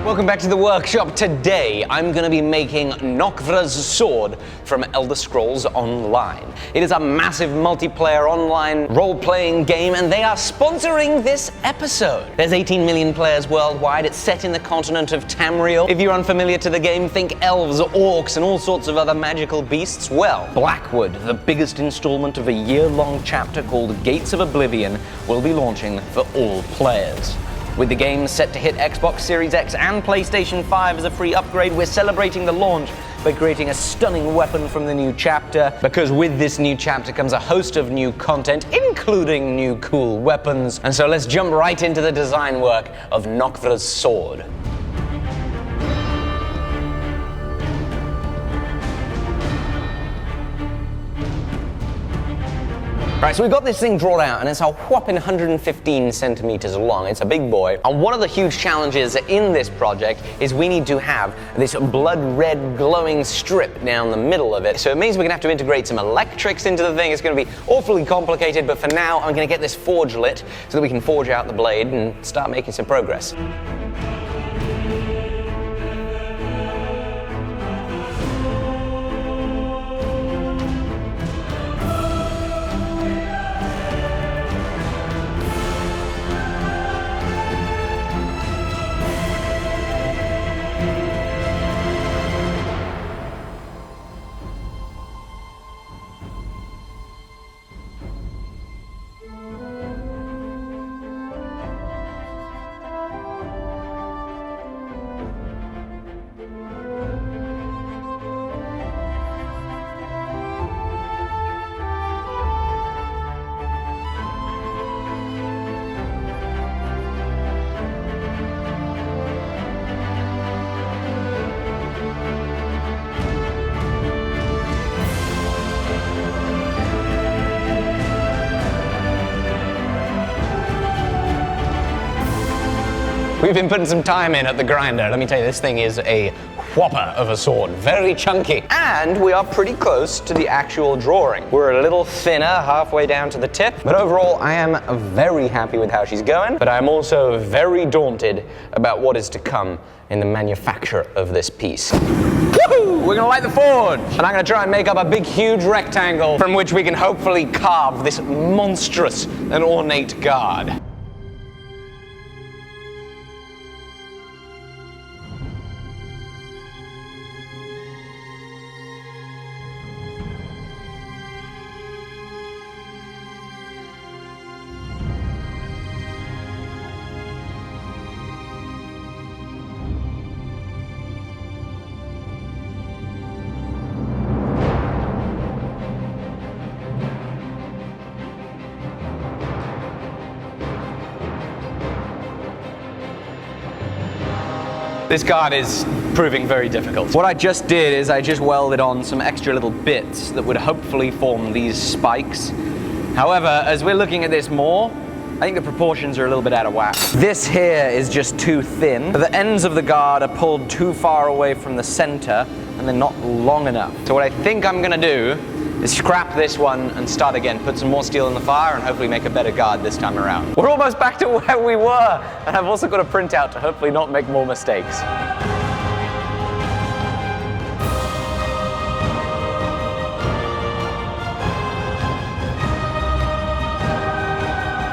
Welcome back to the workshop. Today, I'm going to be making Nokvroz's sword from Elder Scrolls Online. It is a massive multiplayer online role-playing game, and they are sponsoring this episode. There's 18 million players worldwide. It's set in the continent of Tamriel. If you're unfamiliar to the game, think elves, orcs, and all sorts of other magical beasts. Well, Blackwood, the biggest installment of a year-long chapter called Gates of Oblivion, will be launching for all players. With the game set to hit Xbox Series X and PlayStation 5 as a free upgrade, we're celebrating the launch by creating a stunning weapon from the new chapter, because with this new chapter comes a host of new content, including new cool weapons. And so let's jump right into the design work of Nokvroz's sword. Right, so we've got this thing drawn out, and it's a whopping 115 centimeters long. It's a big boy. And one of the huge challenges in this project is we need to have this blood red glowing strip down the middle of it. So it means we're gonna have to integrate some electrics into the thing. It's gonna be awfully complicated, but for now, I'm gonna get this forge lit so that we can forge out the blade and start making some progress. We've been putting some time in at the grinder. Let me tell you, this thing is a whopper of a sword, very chunky. And we are pretty close to the actual drawing. We're a little thinner halfway down to the tip, but overall I am very happy with how she's going, but I'm also very daunted about what is to come in the manufacture of this piece. Woohoo! We're gonna light the forge, and I'm gonna try and make up a big, huge rectangle from which we can hopefully carve this monstrous and ornate guard. This guard is proving very difficult. What I just did is I just welded on some extra little bits that would hopefully form these spikes. However, as we're looking at this more, I think the proportions are a little bit out of whack. This here is just too thin. The ends of the guard are pulled too far away from the center, and they're not long enough. So what I think I'm gonna do is scrap this one and start again, put some more steel in the fire, and hopefully make a better guard this time around. We're almost back to where we were, and I've also got a printout to hopefully not make more mistakes.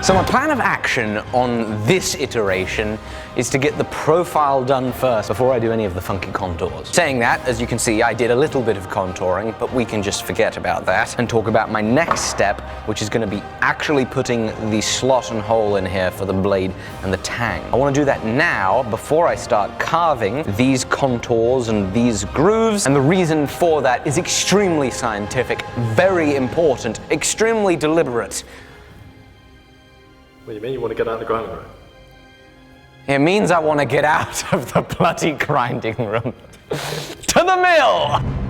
So my plan of action on this iteration is to get the profile done first before I do any of the funky contours. Saying that, as you can see, I did a little bit of contouring, but we can just forget about that and talk about my next step, which is going to be actually putting the slot and hole in here for the blade and the tang. I want to do that now before I start carving these contours and these grooves, and the reason for that is extremely scientific, very important, extremely deliberate. What do you mean you want to get out of the grinding room? It means I want to get out of the bloody grinding room. To the mill!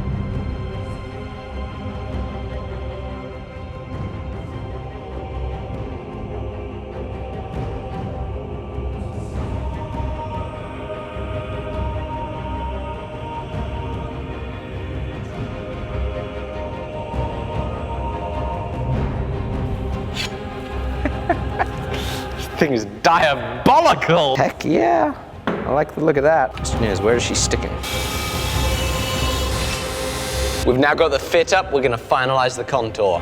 Thing is diabolical! Heck yeah! I like the look of that. Question is, where is she sticking? We've now got the fit up, we're gonna finalize the contour.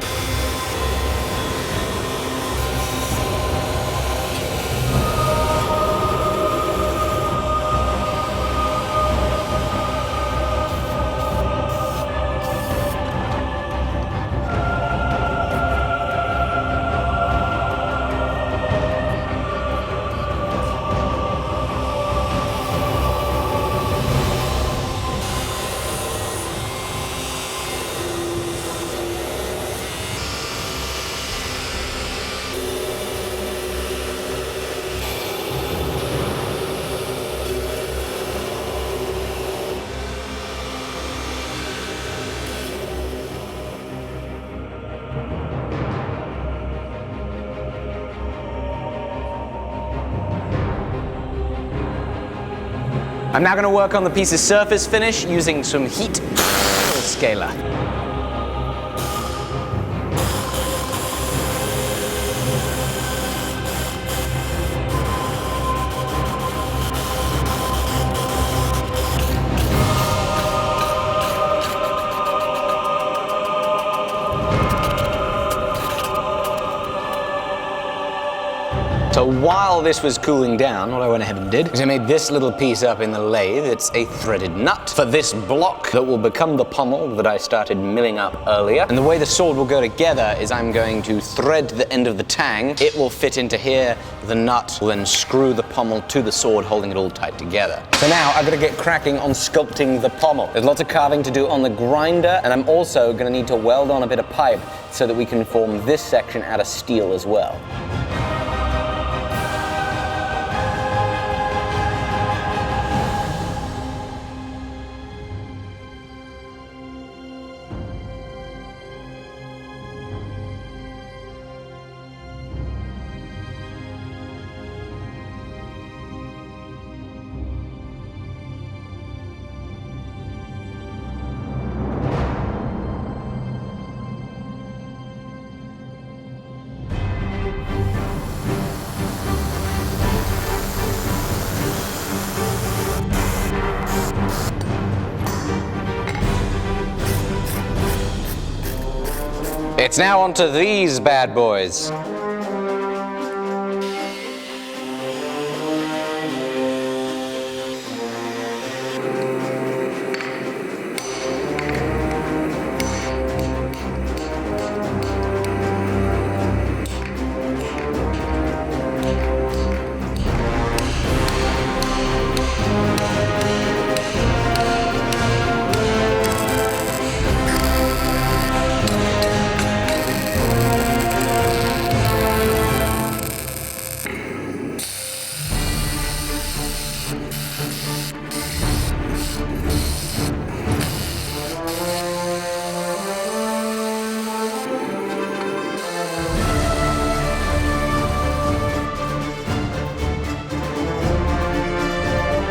I'm now going to work on the piece's surface finish using some heat scaler. So while this was cooling down, what I went ahead and did is I made this little piece up in the lathe. It's a threaded nut for this block that will become the pommel that I started milling up earlier. And the way the sword will go together is I'm going to thread the end of the tang. It will fit into here. The nut will then screw the pommel to the sword, holding it all tight together. So now I've got to get cracking on sculpting the pommel. There's lots of carving to do on the grinder, and I'm also going to need to weld on a bit of pipe so that we can form this section out of steel as well. It's now onto these bad boys.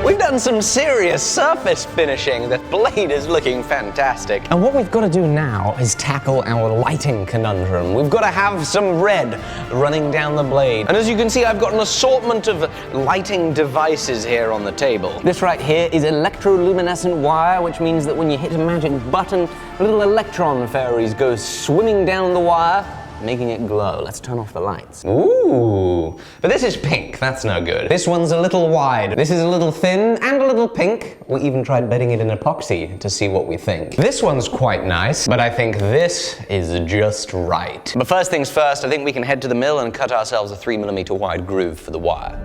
We've done some serious surface finishing. The blade is looking fantastic. And what we've got to do now is tackle our lighting conundrum. We've got to have some red running down the blade. And as you can see, I've got an assortment of lighting devices here on the table. This right here is electroluminescent wire, which means that when you hit a magic button, little electron fairies go swimming down the wire, making it glow. Let's turn off the lights. Ooh, but this is pink, that's no good. This one's a little wide. This is a little thin and a little pink. We even tried bedding it in epoxy to see what we think. This one's quite nice, but I think this is just right. But first things first, I think we can head to the mill and cut ourselves a 3mm wide groove for the wire.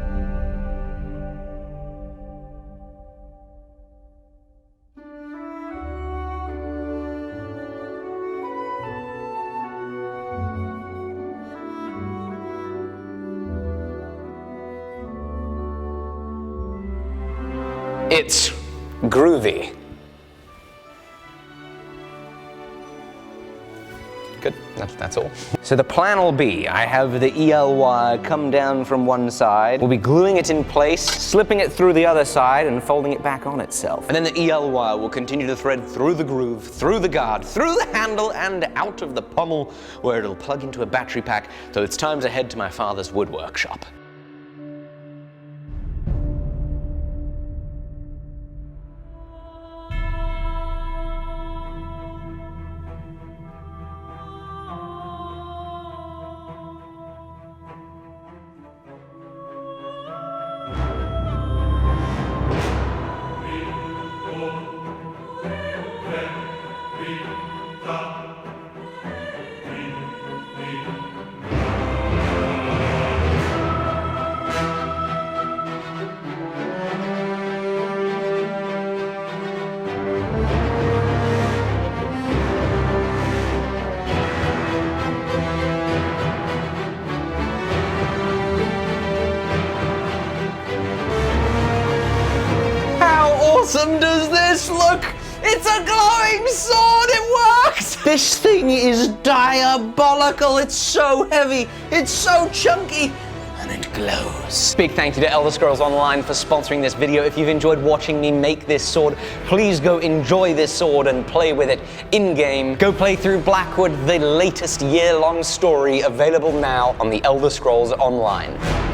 It's groovy. Good, that's all. So the plan will be, I have the EL wire come down from one side, we'll be gluing it in place, slipping it through the other side and folding it back on itself. And then the EL wire will continue to thread through the groove, through the guard, through the handle and out of the pommel where it'll plug into a battery pack, so it's time to head to my father's wood workshop. awesome does this look? It's a glowing sword, it works! This thing is diabolical, it's so heavy, it's so chunky, and it glows. Big thank you to Elder Scrolls Online for sponsoring this video. If you've enjoyed watching me make this sword, please go enjoy this sword and play with it in-game. Go play through Blackwood, the latest year-long story available now on the Elder Scrolls Online.